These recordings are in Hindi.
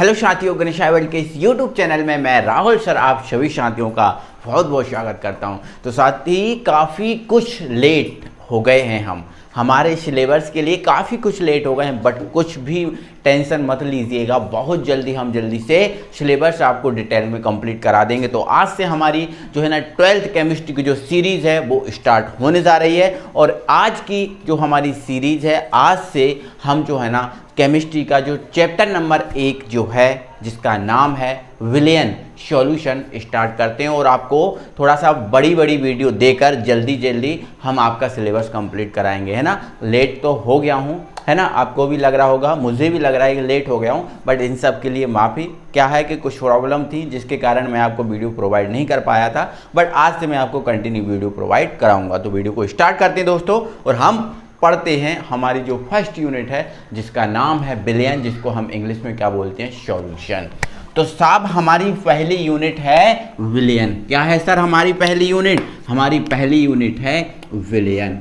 हेलो साथियों, गणेश वर्ल्ड के इस यूट्यूब चैनल में मैं राहुल सर आप सभी साथियों का बहुत बहुत स्वागत करता हूं। तो साथी काफ़ी कुछ लेट हो गए हैं हमारे सिलेबस के लिए काफ़ी कुछ लेट हो गए हैं, बट कुछ भी टेंशन मत लीजिएगा, बहुत जल्दी से सिलेबस आपको डिटेल में कंप्लीट करा देंगे। तो आज से हमारी जो है ना 12th केमिस्ट्री की जो सीरीज़ है वो स्टार्ट होने जा रही है। और आज की जो हमारी सीरीज़ है, आज से हम जो है ना केमिस्ट्री का जो चैप्टर नंबर 1 जो है जिसका नाम है विलियन सॉल्यूशन स्टार्ट करते हैं। और आपको थोड़ा सा बड़ी वीडियो देकर जल्दी हम आपका सिलेबस कंप्लीट कराएंगे, है ना। लेट तो हो गया हूँ, है ना, आपको भी लग रहा होगा, मुझे भी लग रहा है कि लेट हो गया हूँ, बट इन सब के लिए माफ़ी। क्या है कि कुछ प्रॉब्लम थी जिसके कारण मैं आपको वीडियो प्रोवाइड नहीं कर पाया था, बट आज से मैं आपको कंटिन्यू वीडियो प्रोवाइड कराऊंगा। तो वीडियो को स्टार्ट करते हैं दोस्तों, और हम पढ़ते हैं हमारी जो फर्स्ट यूनिट है जिसका नाम है बिलियन, जिसको हम इंग्लिश में क्या बोलते हैं, सॉल्यूशन। तो साहब हमारी पहली यूनिट है विलियन। क्या है सर हमारी पहली यूनिट? हमारी पहली यूनिट है विलियन।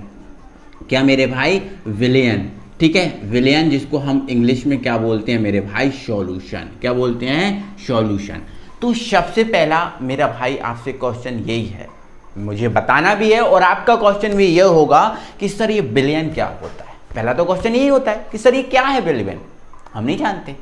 क्या मेरे भाई? विलियन, ठीक है। विलियन जिसको हम इंग्लिश में क्या बोलते हैं मेरे भाई, सॉल्यूशन। क्या बोलते हैं? सॉल्यूशन। तो सबसे पहला मेरा भाई आपसे क्वेश्चन यही है, मुझे बताना भी है और आपका क्वेश्चन भी ये होगा कि सर ये बिलियन क्या होता है। पहला तो क्वेश्चन यही होता है कि सर ये क्या है बिलियन, हम नहीं जानते,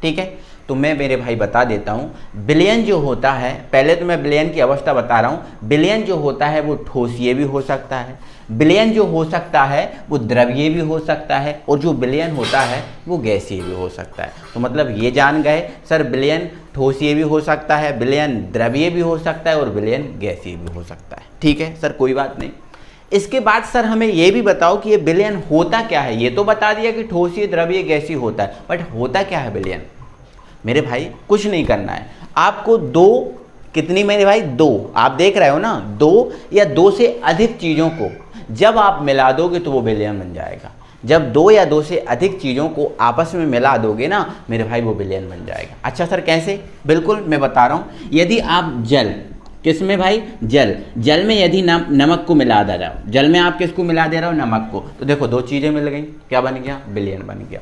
ठीक है। तो मैं मेरे भाई बता देता हूँ। बिलियन जो होता है, पहले तो मैं बिलियन की अवस्था बता रहा हूँ। बिलियन जो होता है वो ठोसीय भी हो सकता है, बिलियन जो हो सकता है वो द्रव्यीय भी हो सकता है, और जो बिलियन होता है वो गैसीय भी हो सकता है। तो मतलब ये जान गए सर बिलियन ठोसीय भी हो सकता है, बिलियन द्रव्यीय भी हो सकता है, और बिलियन गैसीय भी हो सकता है, ठीक है सर, कोई बात नहीं। इसके बाद सर हमें ये भी बताओ कि ये बिलियन होता क्या है। ये तो बता दिया कि ठोसीय द्रव्यीय गैसीय होता है, बट होता क्या है बिलियन? मेरे भाई कुछ नहीं करना है आपको, कितनी मेरे भाई, 2, आप देख रहे हो ना, 2 या 2 से अधिक चीज़ों को जब आप मिला दोगे तो वो बिलियन बन जाएगा। जब 2 या 2 से अधिक चीज़ों को आपस में मिला दोगे ना मेरे भाई, वो बिलियन बन जाएगा। अच्छा सर कैसे? बिल्कुल मैं बता रहा हूँ। यदि आप जल, किस में भाई? जल में यदि नमक को मिला दे रहे हो, जल में आप किसको मिला दे रहे हो? नमक को। तो देखो 2 चीज़ें मिल गई, क्या बन गया? बिलियन बन गया।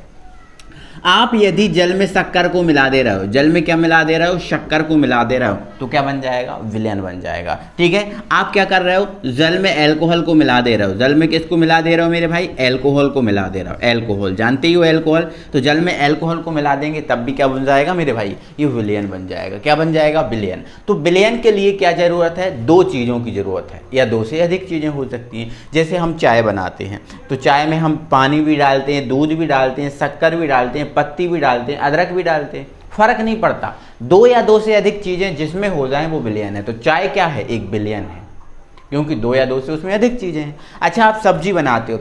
आप यदि जल में शक्कर को मिला दे रहे हो, जल में क्या मिला दे रहे हो? शक्कर को मिला दे रहे हो, तो क्या बन जाएगा? विलियन बन जाएगा, ठीक है। आप क्या कर रहे हो? जल में एल्कोहल को मिला दे रहे हो, जल में किसको मिला दे रहे हो मेरे भाई? एल्कोहल को मिला दे रहे हो। एल्कोहल जानते ही हो, एल्कोहल। तो जल में एल्कोहल को मिला देंगे तब भी क्या बन जाएगा मेरे भाई? ये विलियन बन जाएगा। क्या बन जाएगा? बिलियन। तो बिलियन के लिए क्या जरूरत है? 2 चीज़ों की जरूरत है, या 2 से अधिक चीज़ें हो सकती हैं। जैसे हम चाय बनाते हैं तो चाय में हम पानी भी डालते हैं, दूध भी डालते हैं, शक्कर भी डालते हैं, पत्ती भी डालते हैं, अदरक भी डालते हैं, फर्क नहीं पड़ता। 2 या 2 से अधिक चीजें जिसमें हो जाएं वो बिलियन है। तो चाय क्या है? एक बिलियन है, क्योंकि 2 या 2 से उसमें अधिक चीजें हैं। अच्छा आप सब्जी बनाते हो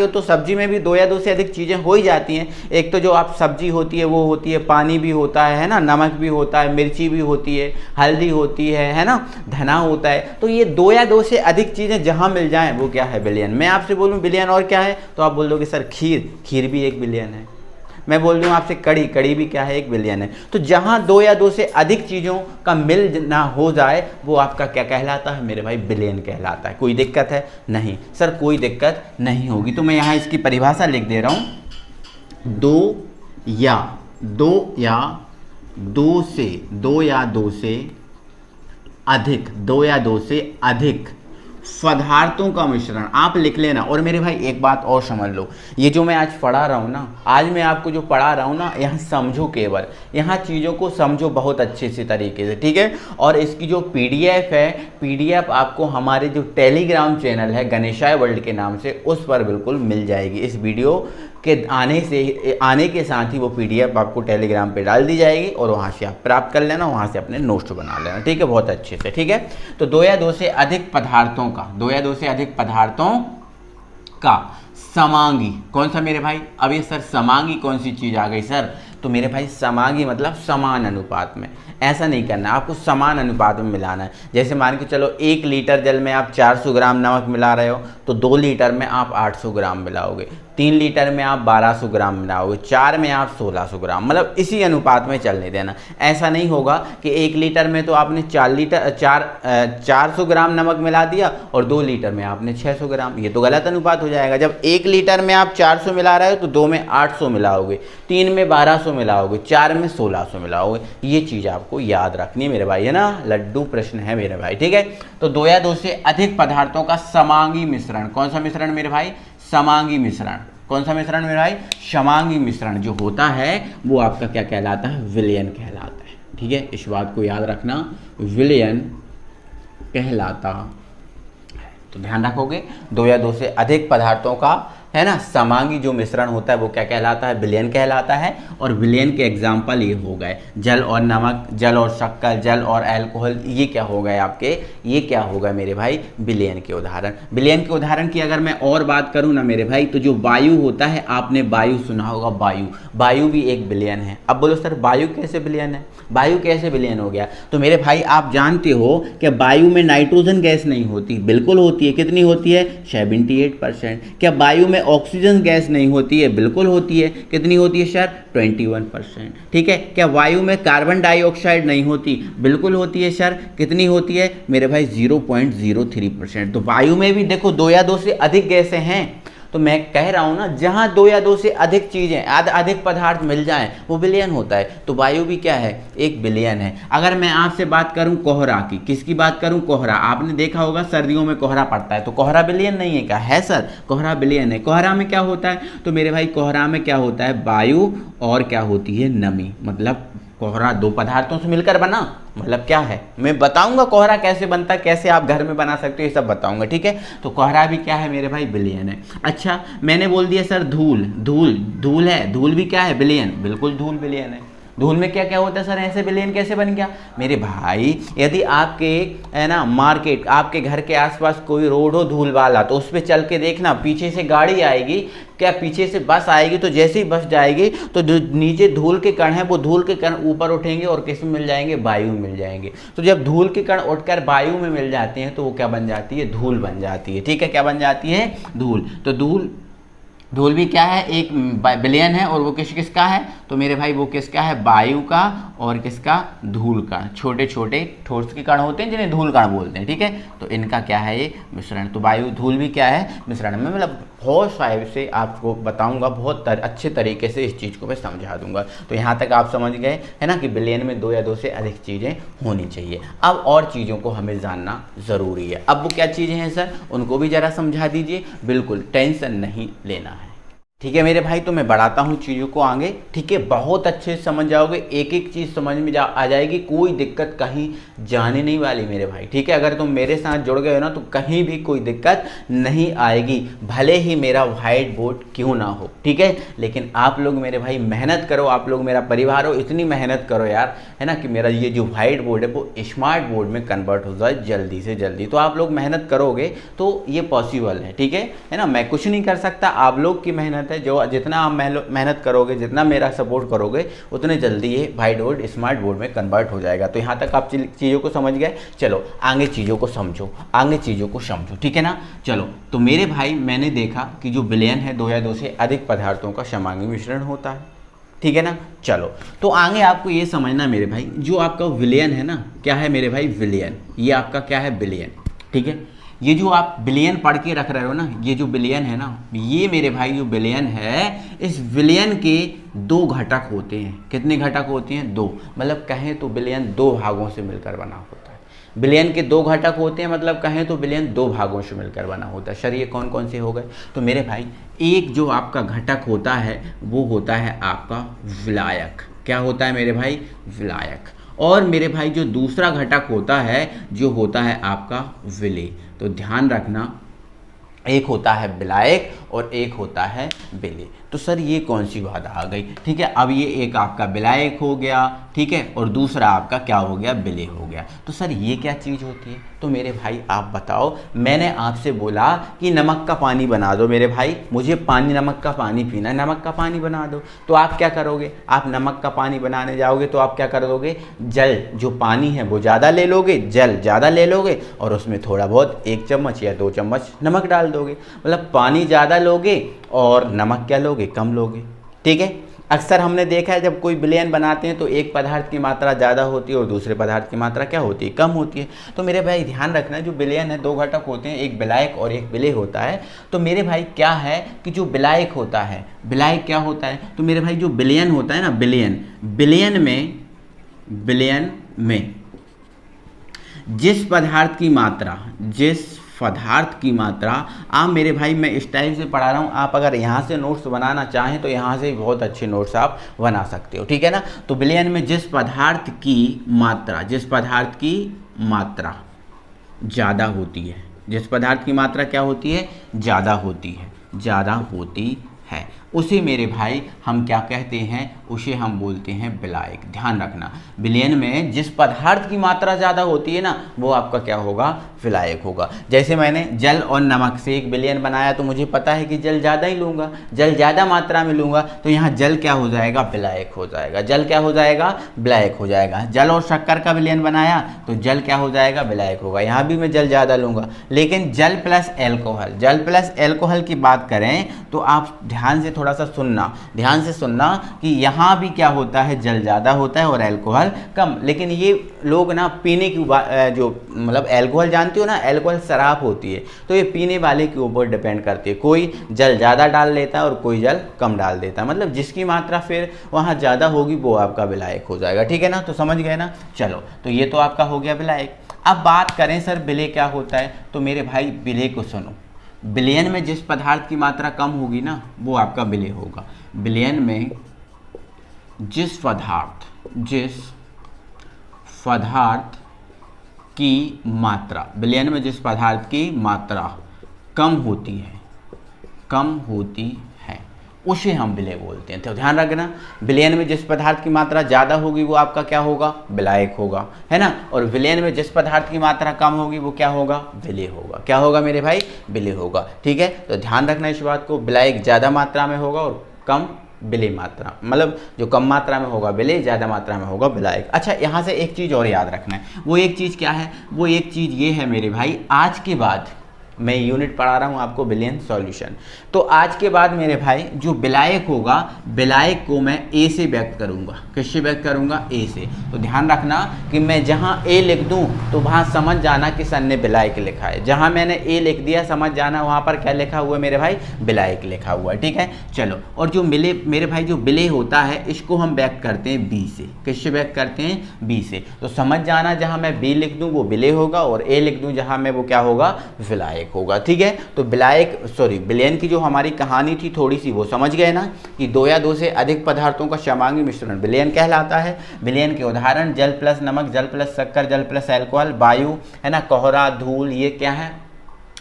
तो सब्जी में भी 2 या 2 से अधिक चीजें हो ही जाती हैं। एक तो जो आप सब्जी होती है वो होती है, पानी भी होता है ना, नमक भी होता है, मिर्ची भी होती है, हल्दी होती है ना, धना होता है। तो ये 2 या 2 से अधिक चीजें जहां मिल जाएं वो क्या है? बिलियन। मैं आपसे बोलूं बिलियन और क्या है, तो आप बोल दोगे सर खीर भी एक बिलियन है। मैं बोल रही हूँ आपसे कड़ी भी क्या है? एक बिलियन है। तो जहाँ 2 या 2 से अधिक चीज़ों का मिल ना हो जाए वो आपका क्या कहलाता है मेरे भाई? बिलियन कहलाता है। कोई दिक्कत है? नहीं सर कोई दिक्कत नहीं होगी। तो मैं यहाँ इसकी परिभाषा लिख दे रहा हूँ। 2 या 2 से अधिक पदार्थों का मिश्रण आप लिख लेना। और मेरे भाई एक बात और समझ लो, ये जो मैं आज पढ़ा रहा हूँ ना, आज मैं आपको जो पढ़ा रहा हूँ ना, यहाँ समझो, केवल यहाँ चीज़ों को समझो बहुत अच्छे से तरीके से, ठीक है। और इसकी जो पीडीएफ है, पीडीएफ आपको हमारे जो टेलीग्राम चैनल है गणेशाय वर्ल्ड के नाम से, उस पर बिल्कुल मिल जाएगी। इस वीडियो के आने के साथ ही वो पीडीएफ आपको टेलीग्राम पे डाल दी जाएगी, और वहाँ से आप प्राप्त कर लेना, वहाँ से अपने नोट्स बना लेना, ठीक है, बहुत अच्छे से, ठीक है। तो 2 या 2 से अधिक पदार्थों का समांगी, कौन सा मेरे भाई? अब ये सर समांगी कौन सी चीज़ आ गई सर? तो मेरे भाई समांगी मतलब समान अनुपात में। ऐसा नहीं करना, आपको समान अनुपात में मिलाना है। जैसे मान के चलो 1 लीटर जल में आप 400 ग्राम नमक मिला रहे हो, तो 2 लीटर में आप 800 ग्राम मिलाओगे, 3 लीटर में आप 1200 ग्राम मिलाओगे, 4 में आप 1600 ग्राम, मतलब इसी अनुपात में चलने देना। ऐसा नहीं होगा कि 1 लीटर में तो आपने 400 ग्राम नमक मिला दिया और 2 लीटर में आपने 600 ग्राम, ये तो गलत अनुपात हो जाएगा। जब 1 लीटर में आप 400 मिला रहे हो तो 2 में 800 मिलाओगे, 3 में 1200 1600 मिलाओगे, 4 में 1600 मिलाओगे। ये चीज़ आपको याद रखनी है मेरे भाई, है ना, लड्डू प्रश्न है मेरे भाई, ठीक है। तो 2 या 2 से अधिक पदार्थों का समांगी मिश्रण, कौन सा मिश्रण मेरे भाई, समांगी मिश्रण, कौन सा मिश्रण मेरे भाई, समांगी मिश्रण जो होता है वो आपका क्या कहलाता है, विलयन कहलाता है, ठीक है। इस बात को याद रखना, विलयन कहलाता। तो ध्यान रखोगे, 2 या 2 से अधिक पदार्थों का, है ना, समांगी जो मिश्रण होता है वो क्या कहलाता है, विलयन कहलाता है। और विलयन के एग्जाम्पल ये हो गए जल और नमक, जल और शक्कर, जल और अल्कोहल, ये क्या हो गए आपके, ये क्या होगा मेरे भाई, विलयन के उदाहरण। विलयन के उदाहरण की अगर मैं और बात करूं ना मेरे भाई, तो जो वायु होता है, आपने वायु सुना होगा, वायु, वायु भी एक विलयन है। अब बोलो सर वायु कैसे विलयन है, वायु कैसे विलयन हो गया। तो मेरे भाई आप जानते हो कि वायु में नाइट्रोजन गैस नहीं होती, बिल्कुल होती है, कितनी होती है, 78%। क्या वायु में ऑक्सीजन गैस नहीं होती है, बिल्कुल होती है, कितनी होती है सर, 21%, ठीक है। क्या वायु में कार्बन डाइऑक्साइड नहीं होती, बिल्कुल होती है सर, कितनी होती है मेरे भाई, 0.03%। तो वायु में भी देखो 2 या 2 से अधिक गैसें हैं। तो मैं कह रहा हूं ना, जहां 2 या 2 से अधिक चीजें, अधिक पदार्थ मिल जाएं, वो विलयन होता है। तो वायु भी क्या है, एक विलयन है। अगर मैं आपसे बात करूं कोहरा की, किसकी बात करूं, कोहरा, आपने देखा होगा सर्दियों में कोहरा पड़ता है, तो कोहरा विलयन नहीं है क्या, है सर, कोहरा विलयन है। कोहरा में क्या होता है, तो मेरे भाई कोहरा में क्या होता है, वायु और क्या होती है, नमी। मतलब कोहरा 2 पदार्थों से मिलकर बना, मतलब क्या है, मैं बताऊंगा कोहरा कैसे बनता है, कैसे आप घर में बना सकते हो, ये सब बताऊंगा, ठीक है। तो कोहरा भी क्या है मेरे भाई, विलयन है। अच्छा मैंने बोल दिया सर धूल, धूल, धूल है, धूल भी क्या है, विलयन, बिल्कुल धूल विलयन है। धूल में क्या क्या होता है सर, ऐसे विलयन कैसे बन गया मेरे भाई, यदि आपके, है ना, मार्केट, आपके घर के आसपास कोई रोड हो धूल वाला, तो उस पर चल के देखना, पीछे से गाड़ी आएगी, क्या पीछे से बस आएगी, तो जैसे ही बस जाएगी तो जो नीचे धूल के कण है, वो धूल के कण ऊपर उठेंगे और किस में मिल जाएंगे, वायु में मिल जाएंगे। तो जब धूल के कण उठकर वायु में मिल जाते हैं तो वो क्या बन जाती है, धूल बन जाती है, ठीक है। क्या बन जाती है, धूल। तो धूल भी क्या है, एक विलयन है। और वो किसका है, तो मेरे भाई वो किसका है, वायु का और किसका, धूल कण, छोटे छोटे ठोस के कण होते हैं जिन्हें धूल कण बोलते हैं, ठीक है। तो इनका क्या है, ये मिश्रण। तो वायु धूल भी क्या है, मिश्रण में। मतलब बहुत साहिब से आपको बताऊंगा, बहुत अच्छे तरीके से इस चीज़ को मैं समझा दूंगा। तो यहाँ तक आप समझ गए, है ना, कि विलयन में 2 या 2 से अधिक चीज़ें होनी चाहिए। अब और चीज़ों को हमें जानना ज़रूरी है। अब वो क्या चीज़ें हैं सर, उनको भी ज़रा समझा दीजिए, बिल्कुल टेंशन नहीं लेना है, ठीक है मेरे भाई। तो मैं बढ़ाता हूँ चीज़ों को आगे, ठीक है, बहुत अच्छे से समझ जाओगे, एक एक चीज़ समझ में आ जाएगी, कोई दिक्कत कहीं जाने नहीं वाली मेरे भाई, ठीक है। अगर तुम मेरे साथ जुड़ गए हो ना, तो कहीं भी कोई दिक्कत नहीं आएगी, भले ही मेरा व्हाइट बोर्ड क्यों ना हो, ठीक है। लेकिन आप लोग मेरे भाई मेहनत करो, आप लोग मेरा परिवार हो, इतनी मेहनत करो यार, है ना, कि मेरा ये जो व्हाइट बोर्ड है वो स्मार्ट बोर्ड में कन्वर्ट हो जाए जल्दी से जल्दी। तो आप लोग मेहनत करोगे तो ये पॉसिबल है, ठीक है ना। मैं कुछ नहीं कर सकता, आप लोग की मेहनत है, जो जितना आप मेहनत करोगे, जितना मेरा सपोर्ट करोगे, उतने जल्दी ये व्हाइट बोर्ड स्मार्ट बोर्ड में कन्वर्ट हो जाएगा। तो यहाँ तक आप चीज़ों को समझ गए, चलो आगे चीज़ों को समझो, आगे चीज़ों को समझो, ठीक है ना। चलो तो मेरे भाई मैंने देखा कि जो विलयन है 2 या 2 से अधिक पदार्थों का समांगी मिश्रण होता है, ठीक है ना। चलो तो आगे आपको ये समझना मेरे भाई, जो आपका विलयन है ना, क्या है मेरे भाई, विलयन, ये आपका क्या है, विलयन, ठीक है। ये जो आप विलयन पढ़ के रख रहे हो ना, ये जो विलयन है ना, ये मेरे भाई जो विलयन है, इस विलयन के 2 घटक होते हैं। कितने घटक होते हैं, 2। मतलब कहें तो विलयन 2 भागों से मिलकर बना होता है। विलयन के 2 घटक होते हैं, मतलब कहें तो विलयन 2 भागों से मिलकर बना होता है। सर ये कौन कौन से हो गए, तो मेरे भाई एक जो आपका घटक होता है वो होता है आपका विलायक। क्या होता है मेरे भाई, विलायक। और मेरे भाई जो दूसरा घटक होता है, जो होता है आपका विलेय। तो ध्यान रखना, एक होता है विलायक और एक होता है विलेय। तो सर ये कौन सी बात आ गई, ठीक है। अब ये एक आपका विलायक हो गया, ठीक है, और दूसरा आपका क्या हो गया, विलेय हो गया। तो सर ये क्या चीज़ होती है, तो मेरे भाई आप बताओ। मैंने आपसे बोला कि नमक का पानी बना दो मेरे भाई, मुझे नमक का पानी पीना है, नमक का पानी बना दो। तो आप क्या करोगे, आप नमक का पानी बनाने जाओगे तो आप क्या करोगे, जल जो पानी है वो ज़्यादा ले लोगे, जल ज़्यादा ले लोगे और उसमें थोड़ा बहुत 1 चम्मच या 2 चम्मच नमक डाल दोगे। मतलब पानी ज़्यादा लोगे और नमक क्या लोगे, कम लोगे, ठीक है। अक्सर हमने देखा है जब कोई विलयन बनाते हैं तो एक पदार्थ की मात्रा ज़्यादा होती है और दूसरे पदार्थ की मात्रा क्या होती है, कम होती है। तो मेरे भाई ध्यान रखना, जो विलयन है दो घटक होते हैं, एक विलायक और एक विलेय होता है। तो मेरे भाई क्या है कि जो विलायक होता है, विलायक क्या होता है, तो मेरे भाई जो विलयन होता है ना, विलयन में जिस पदार्थ की मात्रा आप मेरे भाई, मैं इस टाइप से पढ़ा रहा हूँ, आप अगर यहाँ से नोट्स बनाना चाहें तो यहाँ से बहुत अच्छे नोट्स आप बना सकते हो, ठीक है ना। तो विलयन में जिस पदार्थ की मात्रा ज़्यादा होती है, जिस पदार्थ की मात्रा क्या होती है, ज़्यादा होती है, उसे मेरे भाई हम क्या कहते हैं, उसे हम बोलते हैं विलायक। ध्यान रखना, विलयन में जिस पदार्थ की मात्रा ज़्यादा होती है ना, वो आपका क्या होगा, विलायक होगा। जैसे मैंने जल और नमक से एक विलयन बनाया, तो मुझे पता है कि जल ज़्यादा ही लूँगा, जल ज़्यादा मात्रा में लूँगा, तो यहाँ जल क्या हो जाएगा, विलायक हो जाएगा। जल क्या हो जाएगा, विलायक हो जाएगा। जल और शक्कर का विलयन बनाया तो जल क्या हो जाएगा, विलायक होगा। यहाँ भी मैं जल ज़्यादा लूँगा, लेकिन जल प्लस एल्कोहल की बात करें तो आप ध्यान से थोड़ा सा सुनना कि यहाँ भी क्या होता है, जल ज़्यादा होता है और एल्कोहल कम। लेकिन ये लोग ना पीने की जो मतलब एल्कोहल जानते हो ना, एल्कोहल शराब होती है, तो ये पीने वाले के ऊपर डिपेंड करती है। कोई जल ज़्यादा डाल देता है और कोई जल कम डाल देता है, मतलब जिसकी मात्रा फिर वहाँ ज़्यादा होगी वो आपका विलायक हो जाएगा, ठीक है ना। तो समझ गए ना। चलो, तो ये तो आपका हो गया विलायक। अब बात करें सर विलेय क्या होता है, तो मेरे भाई विलेय को सुनो। विलयन में जिस पदार्थ की मात्रा कम होगी ना, वो आपका विलेय होगा। विलयन में जिस पदार्थ की मात्रा, विलयन में जिस पदार्थ की मात्रा कम होती है, उसे हम विलेय बोलते हैं। तो ध्यान रखना, विलयन में जिस पदार्थ की मात्रा ज़्यादा होगी वो आपका क्या होगा, विलायक होगा, है ना। और विलयन में जिस पदार्थ की मात्रा कम होगी वो क्या होगा, विलेय होगा। क्या होगा मेरे भाई, विलेय होगा, ठीक है। तो ध्यान रखना इस बात को, विलायक ज़्यादा मात्रा में होगा और कम विलेय मात्रा, मतलब जो कम मात्रा में होगा विलेय, ज़्यादा मात्रा में होगा विलायक। अच्छा, यहाँ से एक चीज़ और याद रखना है, वो एक चीज़ क्या है, वो एक चीज़ ये है मेरे भाई, आज के बाद मैं यूनिट पढ़ा रहा हूँ आपको विलयन सॉल्यूशन, तो आज के बाद मेरे भाई जो विलायक होगा, विलायक को मैं ए से व्यक्त करूँगा। किससे व्यक्त करूँगा, ए से। तो ध्यान रखना कि मैं जहाँ ए लिख दूँ तो वहाँ समझ जाना कि सर ने विलायक लिखा है। जहाँ मैंने ए लिख दिया समझ जाना वहाँ पर क्या लिखा हुआ है मेरे भाई, विलायक लिखा हुआ है, ठीक है। चलो, और जो मेरे भाई जो विलेय होता है इसको हम व्यक्त करते हैं बी से। किससे व्यक्त करते हैं, बी से। तो समझ जाना जहाँ मैं बी लिख दूँ वो विलेय होगा और ए लिख दूँ जहाँ मैं वो क्या होगा, विलायक होगा, ठीक है। तो विलयन की जो हमारी कहानी थी थोड़ी सी वो समझ गए ना, कि दो या दो से अधिक पदार्थों का समांगी मिश्रण विलयन कहलाता है। विलयन के उदाहरण जल प्लस नमक, जल प्लस शक्कर, जल प्लस अल्कोहल, वायु, है ना, कोहरा, धूल, ये क्या है,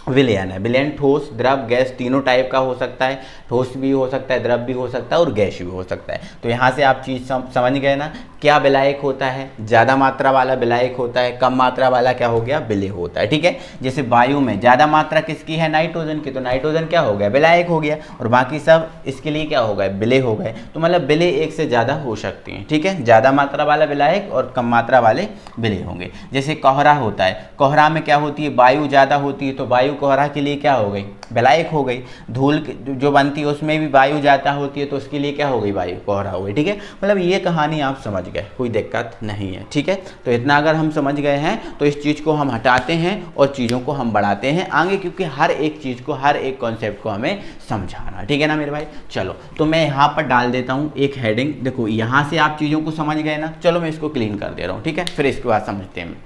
विलयन है। विलयन ठोस, द्रव, गैस तीनों टाइप का हो सकता है। ठोस भी हो सकता है, द्रव भी हो सकता है और गैस भी हो सकता है। तो यहाँ से आप चीज़ समझ गए ना, क्या विलायक होता है, ज़्यादा मात्रा वाला विलायक होता है, कम मात्रा वाला क्या हो गया, विलेय होता है, ठीक है। जैसे वायु में ज़्यादा मात्रा किसकी है, नाइट्रोजन की, तो नाइट्रोजन क्या हो गया, विलायक हो गया, और बाकी सब इसके लिए क्या हो गए, विलेय हो गए। तो मतलब विलेय एक से ज़्यादा हो सकती हैं, ठीक है। ज़्यादा मात्रा वाला विलायक और कम मात्रा वाले विलेय होंगे। जैसे कोहरा होता है, कोहरा में क्या होती है, वायु ज़्यादा होती है, तो वायु कोहरा के लिए क्या हो गई, विलायक हो गई। धूल जो बनती है उसमें भी वायु ज़्यादा होती है, तो उसके लिए क्या हो गई, वायु कोहरा हो गई, ठीक है। मतलब ये कहानी आप समझ गए, कोई दिक्कत नहीं है, ठीक है। तो इतना अगर हम समझ गए हैं तो इस चीज़ को हम हटाते हैं और चीज़ों को हम बढ़ाते हैं आगे, क्योंकि हर एक चीज़ को, हर एक कॉन्सेप्ट को हमें समझाना, ठीक है ना मेरे भाई। चलो, तो मैं यहाँ पर डाल देता हूँ एक हेडिंग। देखो, यहाँ से आप चीज़ों को समझ गए ना, चलो मैं इसको क्लीन कर दे रहा हूँ, ठीक है, फिर इसके बाद समझते हैं।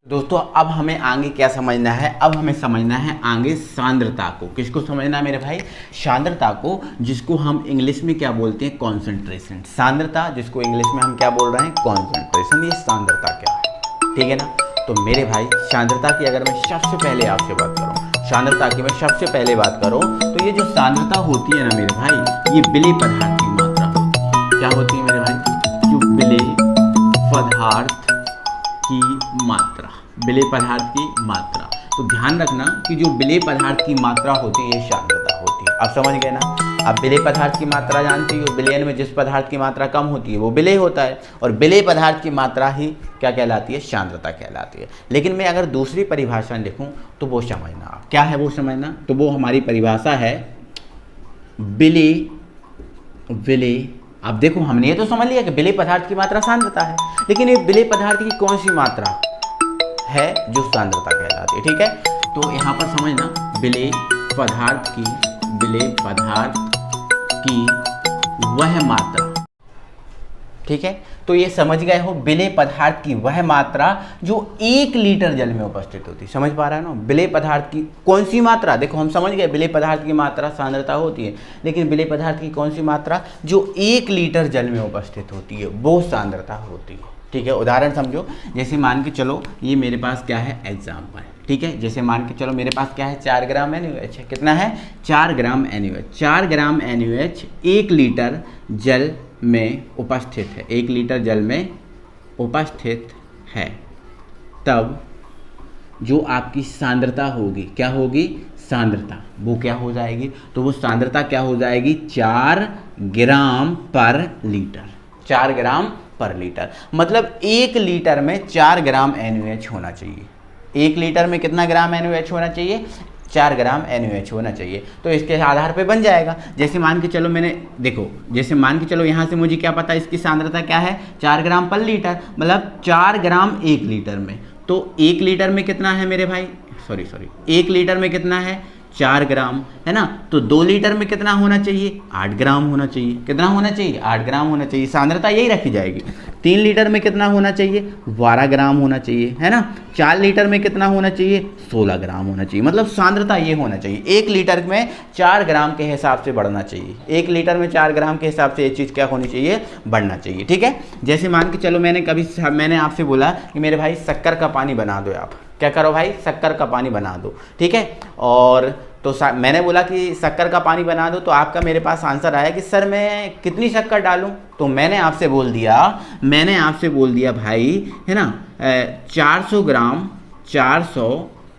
दोस्तों, अब हमें आगे क्या समझना है, अब हमें समझना है आगे सांद्रता को। किसको समझना है मेरे भाई, सांद्रता को, जिसको हम इंग्लिश में क्या बोलते हैं, कॉन्सेंट्रेशन। सांद्रता, जिसको इंग्लिश में हम क्या बोल रहे हैं, कॉन्सेंट्रेशन। ये सांद्रता क्या है, ठीक है ना। तो मेरे भाई सांद्रता की अगर मैं सबसे पहले आपसे बात करूँ, सांद्रता की मैं सबसे पहले बात करूँ, तो ये जो सांद्रता होती है ना मेरे भाई, ये विलेय पदार्थ की मात्रा क्या होती है मेरे भाई, जो विलेय पदार्थ की मात्रा, विलेय पदार्थ की मात्रा। तो ध्यान रखना कि जो विलेय पदार्थ की मात्रा होती है ये सांद्रता होती है। आप समझ गए ना। आप विलेय पदार्थ की मात्रा जानते हो, विलयन में जिस पदार्थ की मात्रा कम होती है वो विलेय होता है, और विलेय पदार्थ की मात्रा ही क्या कहलाती है, सांद्रता कहलाती है। लेकिन मैं अगर दूसरी परिभाषा लिखूं तो वो समझना, क्या है वो समझना, तो वो हमारी परिभाषा है विलेय विलेय, अब देखो हमने ये तो समझ लिया कि विलेय पदार्थ की मात्रा सांद्रता है, लेकिन ये विलेय पदार्थ की कौन सी मात्रा है जो सांद्रता कहलाती है। ठीक है, तो यहाँ पर समझना विलेय पदार्थ की वह मात्रा। ठीक है, तो ये समझ गए हो, विलेय पदार्थ की वह मात्रा जो 1 लीटर जल में उपस्थित होती है। समझ पा रहा है ना, विलेय पदार्थ की कौन सी मात्रा, देखो हम समझ गए विलेय पदार्थ की मात्रा सांद्रता होती है, लेकिन विलेय पदार्थ की कौन सी मात्रा जो 1 लीटर जल में उपस्थित होती है वो सांद्रता होती है। ठीक है, उदाहरण समझो, जैसे मान के चलो ये मेरे पास क्या है एग्जाम्पल। ठीक है, जैसे मान के चलो मेरे पास क्या है 4 ग्राम NaOH है। कितना है 4 ग्राम NaOH। 4 ग्राम NaOH 1 लीटर जल में उपस्थित है, 1 लीटर जल में उपस्थित है, तब जो आपकी सांद्रता होगी क्या होगी, सांद्रता वो क्या हो जाएगी, तो वो सांद्रता क्या हो जाएगी 4 ग्राम पर लीटर। 4 ग्राम पर लीटर मतलब 1 लीटर में 4 ग्राम NaOH होना चाहिए। 1 लीटर में कितना ग्राम NaOH होना चाहिए, 4 ग्राम NaOH होना चाहिए। तो इसके आधार पे बन जाएगा, जैसे मान के चलो मैंने देखो, जैसे मान के चलो यहाँ से मुझे क्या पता इसकी सांद्रता क्या है 4 ग्राम पर लीटर, मतलब 4 ग्राम 1 लीटर में। तो 1 लीटर में कितना है मेरे भाई, सॉरी 1 लीटर में कितना है 4 ग्राम है ना, तो 2 लीटर में कितना होना चाहिए 8 ग्राम होना चाहिए। कितना होना चाहिए 8 ग्राम होना चाहिए, सांद्रता यही रखी जाएगी। 3 लीटर में कितना होना चाहिए 12 ग्राम होना चाहिए है ना। 4 लीटर में कितना होना चाहिए 16 ग्राम होना चाहिए, मतलब सांद्रता ये होना चाहिए। 1 लीटर में 4 ग्राम के हिसाब से बढ़ना चाहिए, 1 लीटर में 4 ग्राम के हिसाब से ये चीज़ क्या होनी चाहिए, बढ़ना चाहिए। ठीक है, जैसे मान के चलो मैंने आपसे बोला कि मेरे भाई शक्कर का पानी बना दो, आप क्या करो भाई शक्कर का पानी बना दो। ठीक है, और तो मैंने बोला कि शक्कर का पानी बना दो, तो आपका मेरे पास आंसर आया कि सर मैं कितनी शक्कर डालूं, तो मैंने आपसे बोल दिया भाई है ना 400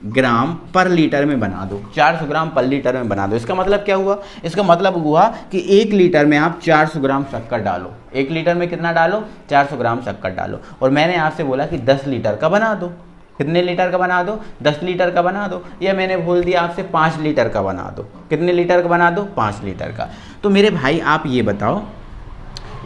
ग्राम पर लीटर में बना दो, 400 ग्राम पर लीटर में बना दो। इसका मतलब क्या हुआ, इसका मतलब हुआ कि 1 लीटर में आप 400 ग्राम शक्कर डालो। 1 लीटर में कितना डालो 400 ग्राम शक्कर डालो, और मैंने आपसे बोला कि 10 लीटर का बना दो। कितने लीटर का बना दो 10 लीटर का बना दो, या मैंने बोल दिया आपसे 5 लीटर का बना दो। कितने लीटर का बना दो 5 लीटर का। तो मेरे भाई आप ये बताओ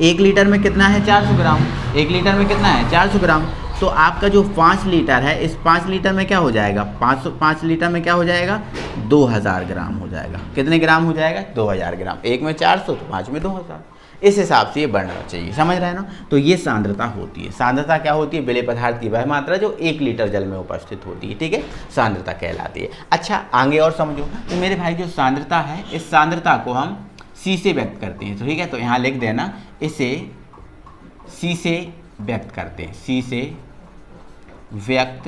1 लीटर में कितना है 400 ग्राम, 1 लीटर में कितना है 400 ग्राम, तो आपका जो 5 लीटर है इस 5 लीटर में क्या हो जाएगा 5 लीटर में क्या हो जाएगा 2000 ग्राम हो जाएगा। कितने ग्राम हो जाएगा 2000 ग्राम। 1 में 400 तो 5 में 2000, इस हिसाब से ये बढ़ना चाहिए। समझ रहे हैं ना, तो ये सांद्रता होती है। सांद्रता क्या होती है, विलेय पदार्थ की वह मात्रा जो 1 लीटर जल में उपस्थित होती है। ठीक है, सांद्रता कहलाती है। अच्छा आगे और समझो, तो मेरे भाई जो सांद्रता है इस सांद्रता को हम C से व्यक्त करते हैं। तो ठीक है, तो यहाँ लिख देना इसे C से व्यक्त करते हैं, C से व्यक्त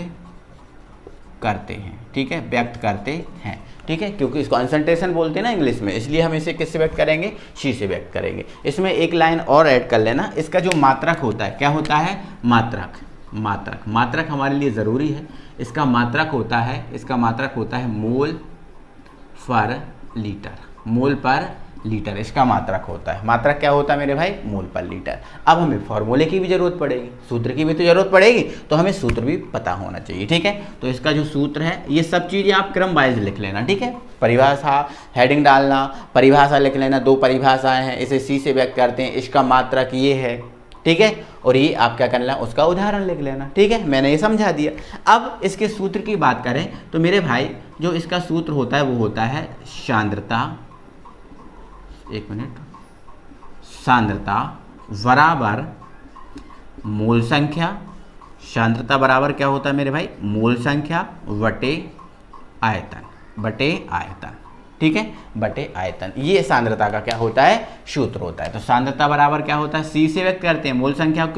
करते हैं। ठीक है, व्यक्त करते हैं। ठीक है, क्योंकि इसको कंसंट्रेशन बोलते हैं ना इंग्लिश में, इसलिए हम इसे किससे व्यक्त करेंगे C से व्यक्त करेंगे। इसमें एक लाइन और ऐड कर लेना, इसका जो मात्रक होता है क्या होता है मात्रक हमारे लिए ज़रूरी है। इसका मात्रक होता है मोल पर लीटर, इसका मात्रक होता है। मात्रक क्या होता है मेरे भाई मोल पर लीटर। अब हमें फॉर्मूले की भी जरूरत पड़ेगी, सूत्र की भी तो जरूरत पड़ेगी, तो हमें सूत्र भी पता होना चाहिए। ठीक है, तो इसका जो सूत्र है ये सब चीज़ें आप क्रम वाइज लिख लेना। ठीक है, परिभाषा हेडिंग डालना, परिभाषा लिख लेना, 2 परिभाषाएं हैं, इसे C से व्यक्त करते हैं, इसका मात्रक ये है। ठीक है, और ये आप क्या करना उसका उदाहरण लिख लेना। ठीक है, मैंने ये समझा दिया। अब इसके सूत्र की बात करें तो मेरे भाई जो इसका सूत्र होता है वो होता है सांद्रता, एक मिनट, सांद्रता बराबर मोल संख्या। सांद्रता बराबर क्या होता है मेरे भाई मोल संख्या बटे आयतन। ठीक है, बटे आयतन, ये सांद्रता का क्या होता है सूत्र होता है। तो सांद्रता बराबर क्या होता है C से व्यक्त करते हैं, मोल संख्या को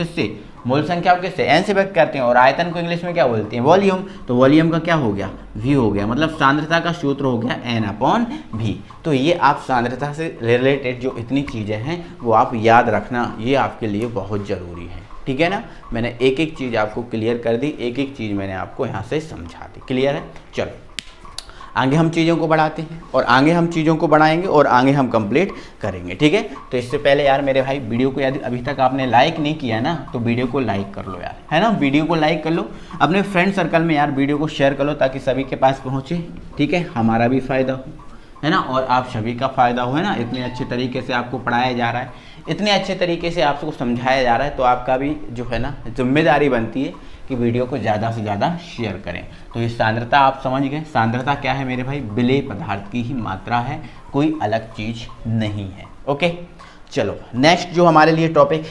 किससे N से व्यक्त करते हैं, और आयतन को इंग्लिश में क्या बोलते हैं वॉल्यूम। तो वॉल्यूम का क्या हो गया V हो गया, मतलब सांद्रता का सूत्र हो गया N/V। तो ये आप सांद्रता से रिलेटेड जो इतनी चीज़ें हैं वो आप याद रखना, ये आपके लिए बहुत ज़रूरी है। ठीक है ना, मैंने एक एक चीज़ आपको क्लियर कर दी, एक एक चीज़ मैंने आपको यहाँ से समझा दी। क्लियर है, चलो आगे हम चीज़ों को बढ़ाते हैं, और आगे हम चीज़ों को बढ़ाएंगे और आगे हम कंप्लीट करेंगे। ठीक है, तो इससे पहले यार मेरे भाई वीडियो को यदि अभी तक आपने लाइक नहीं किया ना तो वीडियो को लाइक कर लो यार, है ना, वीडियो को लाइक कर लो, अपने फ्रेंड सर्कल में यार वीडियो को शेयर कर लो ताकि सभी के पास पहुँचे। ठीक है, हमारा भी फ़ायदा हो, है ना, और आप सभी का फ़ायदा हो, है ना। इतने अच्छे तरीके से आपको पढ़ाया जा रहा है, इतने अच्छे तरीके से आपको समझाया जा रहा है, तो आपका भी जो है ना जिम्मेदारी बनती है कि वीडियो को ज़्यादा से ज़्यादा शेयर करें। तो ये सांद्रता आप समझ गए। सांद्रता क्या है मेरे भाई? विलेय पदार्थ की ही मात्रा है, कोई अलग चीज़ नहीं है। ओके, चलो नेक्स्ट जो हमारे लिए टॉपिक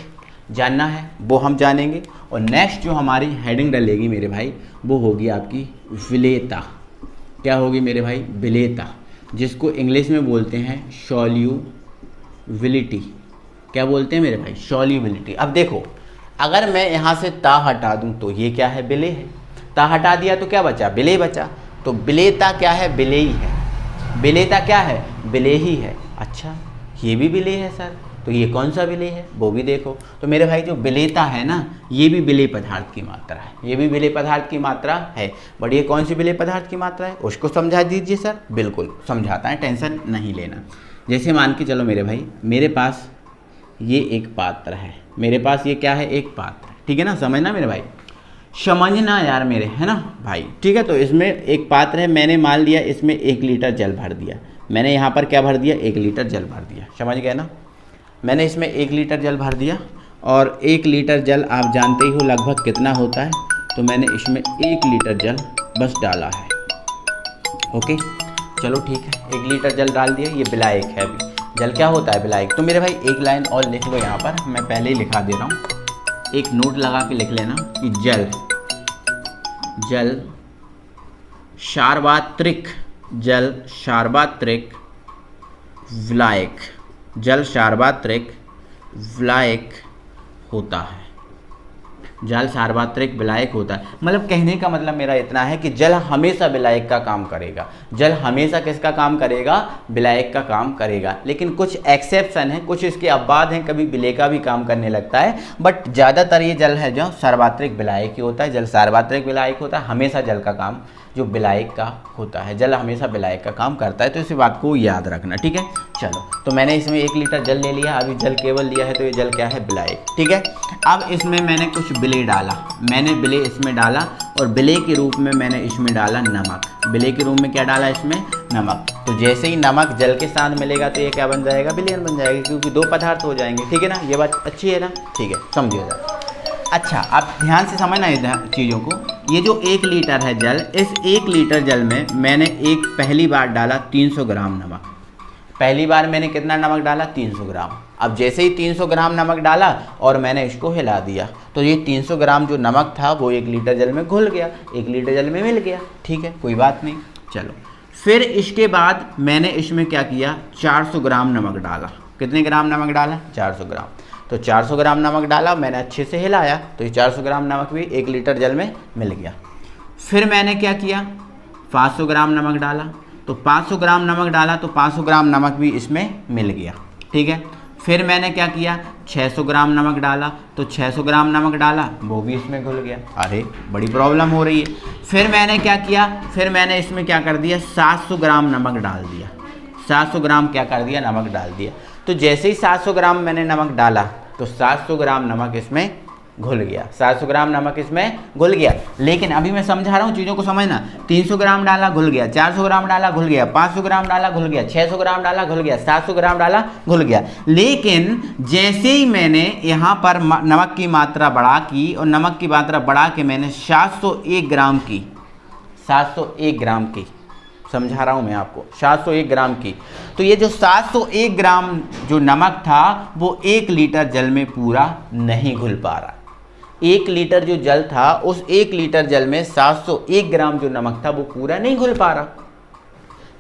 जानना है वो हम जानेंगे, और नेक्स्ट जो हमारी हेडिंग डलेगी मेरे भाई वो होगी आपकी विलेयता। क्या होगी मेरे भाई? विलेयता, जिसको इंग्लिश में बोलते हैं सॉल्यूबिलिटी। क्या बोलते हैं मेरे भाई? सॉल्यूबिलिटी। अब देखो, अगर मैं यहाँ से ता हटा दूँ तो ये क्या है? विलेय है। ता हटा दिया तो क्या बचा? विलेय बचा। तो विलेयता क्या है? विलेय है। विलेयता क्या है? विलेय ही है। अच्छा, ये भी विलेय है सर, तो ये कौन सा विलेय है वो भी देखो। तो मेरे भाई जो विलेयता है ना, ये भी विलेय पदार्थ की मात्रा है, ये भी विलेय पदार्थ की मात्रा है। बट ये कौन सी विलेय पदार्थ की मात्रा है उसको समझा दीजिए सर। बिल्कुल समझाता है, टेंशन नहीं लेना। जैसे मान के चलो मेरे भाई, मेरे पास ये एक पात्र है, मेरे पास ये क्या है? एक पात्र, ठीक है ना। समझना मेरे भाई, समझना यार मेरे, है ना भाई, ठीक है। तो इसमें एक पात्र है, मैंने मान लिया इसमें 1 लीटर जल भर दिया। मैंने यहाँ पर क्या भर दिया? 1 लीटर जल भर दिया। समझ गए ना? मैंने इसमें 1 लीटर जल भर दिया, और 1 लीटर जल आप जानते ही हो लगभग कितना होता है, तो मैंने इसमें 1 लीटर जल बस डाला है। ओके, चलो ठीक है, 1 लीटर जल डाल दिया। ये विलायक है। अभी जल क्या होता है? विलायक। तो मेरे भाई एक लाइन और लिख लो यहाँ पर, मैं पहले ही लिखा दे रहा हूँ, एक नोट लगा के लिख लेना कि जल सार्वत्रिक, जल सार्वत्रिक विलायक, जल सार्वत्रिक विलायक होता है। जल सार्वत्रिक विलायक होता है, मतलब कहने का मतलब मेरा इतना है कि जल हमेशा विलायक का काम करेगा। जल हमेशा किसका काम करेगा? विलायक का काम करेगा। लेकिन कुछ एक्सेप्शन है, कुछ इसके अपवाद हैं, कभी विलेय का भी काम करने लगता है, बट ज़्यादातर ये जल है जो सार्वत्रिक विलायक ही होता है। जल सार्वत्रिक विलायक होता है, हमेशा जल का काम जो विलायक का होता है, जल हमेशा विलायक का काम करता है। तो इसी बात को याद रखना, ठीक है। चलो, तो मैंने इसमें 1 लीटर जल ले लिया, अभी जल केवल लिया है, तो ये जल क्या है? विलायक, ठीक है। अब इसमें मैंने कुछ विलेय डाला, मैंने विलेय इसमें डाला, और विलेय के रूप में मैंने इसमें डाला नमक। विलेय के रूप में क्या डाला? इसमें नमक। तो जैसे ही नमक जल के साथ मिलेगा तो ये क्या बन जाएगा? विलयन बन जाएगा, क्योंकि 2 पदार्थ हो जाएंगे, ठीक है ना। ये बात अच्छी है ना? ठीक है, समझिएगा। अच्छा, आप ध्यान से समझना है चीज़ों को। ये जो 1 लीटर है जल, इस 1 लीटर जल में मैंने पहली बार डाला 300 ग्राम नमक। पहली बार मैंने कितना नमक डाला? 300 ग्राम। अब जैसे ही 300 ग्राम नमक डाला और मैंने इसको हिला दिया, तो ये 300 ग्राम जो नमक था वो 1 लीटर जल में घुल गया, 1 लीटर जल में मिल गया, ठीक है, कोई बात नहीं। चलो, फिर इसके बाद मैंने इसमें क्या किया? 400 ग्राम नमक डाला। कितने ग्राम नमक डाला? 400 ग्राम। तो 400 ग्राम नमक डाला, मैंने अच्छे से हिलाया, तो ये 400 ग्राम नमक भी 1 लीटर जल में मिल गया। फिर मैंने क्या किया? 500 ग्राम नमक डाला। तो 500 ग्राम नमक डाला, तो 500 ग्राम नमक भी इसमें मिल गया, ठीक है। फिर मैंने क्या किया? 600 ग्राम नमक डाला, तो 600 ग्राम नमक डाला, वो भी इसमें घुल गया। अरे बड़ी प्रॉब्लम हो रही है। फिर मैंने क्या किया? फिर मैंने इसमें क्या कर दिया? 700 ग्राम नमक डाल दिया। 700 ग्राम क्या कर दिया? नमक डाल दिया। तो जैसे ही 700 ग्राम मैंने नमक डाला, तो 700 ग्राम नमक इसमें घुल गया। 700 ग्राम नमक इसमें घुल गया। लेकिन अभी मैं समझा रहा हूँ, चीज़ों को समझना। 300 ग्राम डाला, घुल गया। 400 ग्राम डाला, घुल गया। 500 ग्राम डाला, घुल गया। 600 ग्राम डाला, घुल गया। 700 ग्राम डाला, घुल गया। लेकिन जैसे ही मैंने यहाँ पर नमक की मात्रा बढ़ा की, और नमक की मात्रा बढ़ा के मैंने 701 ग्राम की, 701 ग्राम की, समझा रहा हूँ मैं आपको, 701 ग्राम की। तो ये जो 701 ग्राम जो नमक था वो 1 लीटर जल में पूरा नहीं घुल पा रहा। 1 लीटर जो जल था, उस 1 लीटर जल में 701 ग्राम जो नमक था वो पूरा नहीं घुल पा रहा।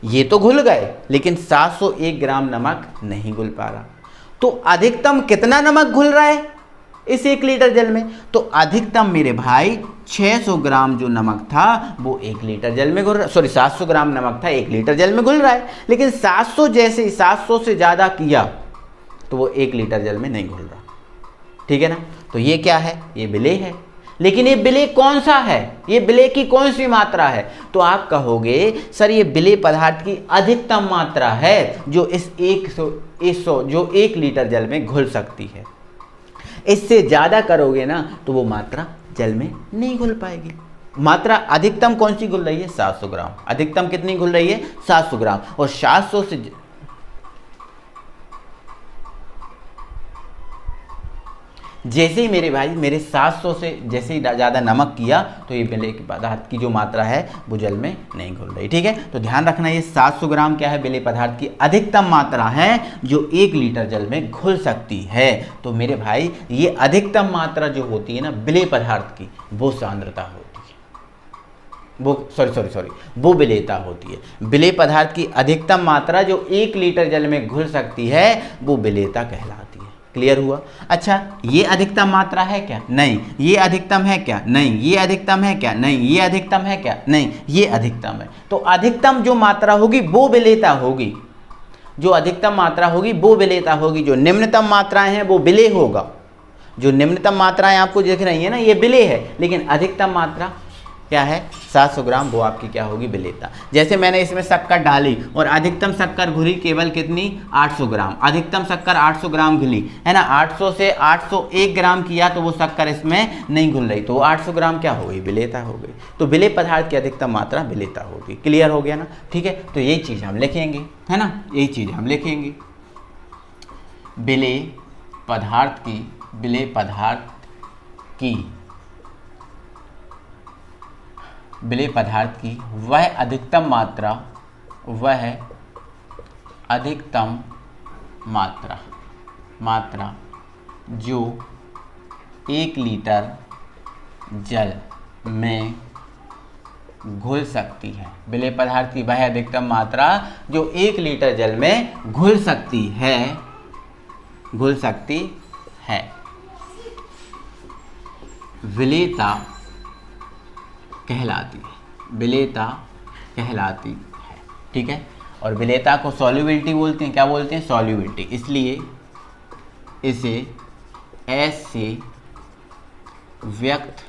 ये तो घुल गए, लेकिन 701 ग्राम नमक नहीं घुल पा रहा। तो अधिकतम कितना नमक घुल रहा है इस 1 लीटर जल में? तो अधिकतम मेरे भाई 600 ग्राम जो नमक था वो 1 लीटर जल में घुल रहा, सॉरी 700 ग्राम नमक था 1 लीटर जल में घुल रहा है। लेकिन 700 जैसे 700 से ज़्यादा किया तो वो 1 लीटर जल में नहीं घुल रहा, ठीक है ना। तो ये क्या है? ये विलेय है। लेकिन ये विलेय कौन सा है? ये विलेय की कौन सी मात्रा है? तो आप कहोगे सर ये विलेय पदार्थ की अधिकतम मात्रा है जो इस 100 जो 1 लीटर जल में घुल सकती है। इससे ज़्यादा करोगे ना तो वो मात्रा जल में नहीं घुल पाएगी। मात्रा अधिकतम कौन सी घुल रही है? 700 ग्राम। अधिकतम कितनी घुल रही है? 700 ग्राम। और 700 से जैसे ही मेरे भाई मेरे 700 से जैसे ही ज़्यादा नमक किया तो ये विलेय पदार्थ की जो मात्रा है वो जल में नहीं घुल रही। ठीक है, तो ध्यान रखना ये 700 ग्राम क्या है? विलेय पदार्थ की अधिकतम मात्रा है जो 1 लीटर जल में घुल सकती है। तो मेरे भाई ये अधिकतम मात्रा जो होती है ना विलेय पदार्थ की, वो सांद्रता होती है, वो सॉरी वो विलेयता होती है। विलेय पदार्थ की अधिकतम मात्रा जो 1 लीटर जल में घुल सकती है वो विलेयता कहलाती है। क्लियर हुआ? अच्छा, ये अधिकतम मात्रा है क्या? नहीं। ये अधिकतम है क्या? नहीं। ये अधिकतम है क्या? नहीं। ये अधिकतम है क्या? नहीं। ये अधिकतम है। तो अधिकतम जो मात्रा होगी वो विलेयता होगी, जो अधिकतम मात्रा होगी वो विलेयता होगी। जो निम्नतम मात्राएं हैं वो विलेय होगा। जो निम्नतम मात्राएं आपको दिख रही है ना ये विलेय है, लेकिन अधिकतम मात्रा क्या है? 700 ग्राम, वो आपकी क्या होगी? विलेयता। जैसे मैंने इसमें शक्कर डाली और अधिकतम शक्कर घुली केवल कितनी? 800 ग्राम। अधिकतम शक्कर 800 ग्राम घुली है ना, 800 से 801 ग्राम किया तो वो शक्कर इसमें नहीं घुल रही, तो 800 ग्राम क्या हो गई? विलेयता हो गई। तो विलेय पदार्थ की अधिकतम मात्रा विलेयता होगी। क्लियर हो गया ना? ठीक है, तो यही चीज़ हम लिखेंगे, है ना, यही चीज़ हम लिखेंगे। विलेय पदार्थ की वह अधिकतम मात्रा जो 1 लीटर जल में घुल सकती है। विलेय पदार्थ की वह अधिकतम मात्रा जो 1 लीटर जल में घुल सकती है विलेयता कहलाती है। ठीक है, और विलेयता को सॉल्युबिलिटी बोलते हैं। क्या बोलते हैं? सॉल्युबिलिटी। इसलिए इसे एस से व्यक्त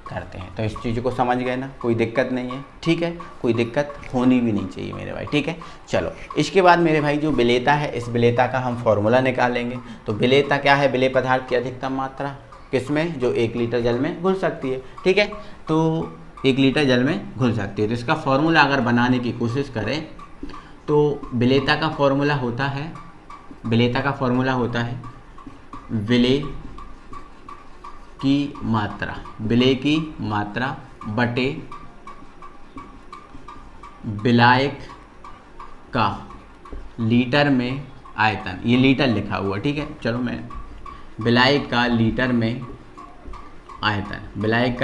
करते हैं। तो इस चीज़ को समझ गए ना? कोई दिक्कत नहीं है। ठीक है, कोई दिक्कत होनी भी नहीं चाहिए मेरे भाई। ठीक है, चलो इसके बाद मेरे भाई जो विलेयता है, इस विलेयता का हम फॉर्मूला निकालेंगे। तो विलेयता क्या है? विलेय पदार्थ की अधिकतम मात्रा किसमें? जो 1 लीटर जल में घुल सकती है। ठीक है, तो 1 लीटर जल में घुल सकती है। तो इसका फॉर्मूला अगर बनाने की कोशिश करें तो विलेयता का फॉर्मूला होता है विलेय की मात्रा बटे विलायक का लीटर में आयतन। ये लीटर लिखा हुआ, ठीक है, चलो मैं विलायक का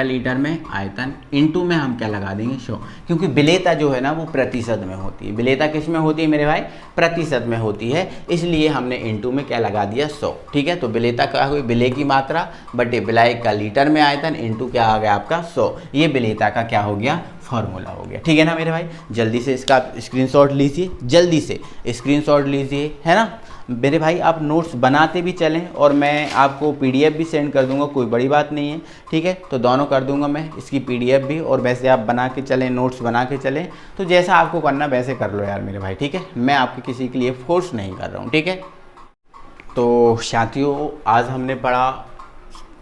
लीटर में आयतन इनटू में हम क्या लगा देंगे? 100, क्योंकि विलेयता जो है ना वो प्रतिशत में होती है। विलेयता किस में होती है मेरे भाई? प्रतिशत में होती है, इसलिए हमने इनटू में क्या लगा दिया? 100। ठीक है, तो विलेयता क्या हुई? विलेय की मात्रा बटे विलायक का लीटर में आयतन इनटू क्या आ गया आपका? 100। ये विलेयता का क्या हो गया? फॉर्मूला हो गया। ठीक है ना मेरे भाई? जल्दी से इसका स्क्रीनशॉट लीजिए, जल्दी से स्क्रीनशॉट लीजिए, है ना मेरे भाई। आप नोट्स बनाते भी चलें और मैं आपको पीडीएफ भी सेंड कर दूंगा, कोई बड़ी बात नहीं है। ठीक है, तो दोनों कर दूंगा मैं, इसकी पीडीएफ भी और वैसे आप बना के चलें, नोट्स बना के चलें। तो जैसा आपको करना वैसे कर लो यार मेरे भाई। ठीक है, मैं आपके किसी के लिए फोर्स नहीं कर रहा हूँ। ठीक है, तो साथियों आज हमने पढ़ा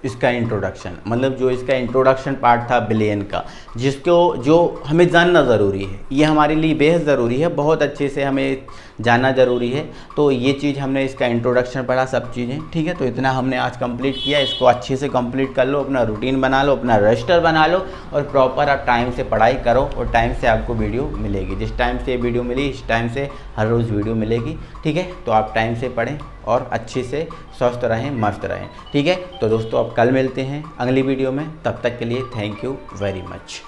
इसका इंट्रोडक्शन, मतलब जो इसका इंट्रोडक्शन पार्ट था विलेयन का, जो हमें जानना ज़रूरी है। ये हमारे लिए बेहद ज़रूरी है, बहुत अच्छे से हमें जानना ज़रूरी है। तो ये चीज़ हमने इसका इंट्रोडक्शन पढ़ा, सब चीज़ें। ठीक है, तो इतना हमने आज कंप्लीट किया। इसको अच्छे से कंप्लीट कर लो, अपना रूटीन बना लो, अपना रजिस्टर बना लो और प्रॉपर आप टाइम से पढ़ाई करो और टाइम से आपको वीडियो मिलेगी। जिस टाइम से वीडियो मिली इस टाइम से हर रोज़ वीडियो मिलेगी। ठीक है, तो आप टाइम से पढ़ें और अच्छे से स्वस्थ रहें, मस्त रहें। ठीक है, तो दोस्तों अब कल मिलते हैं अगली वीडियो में, तब तक के लिए थैंक यू वेरी मच।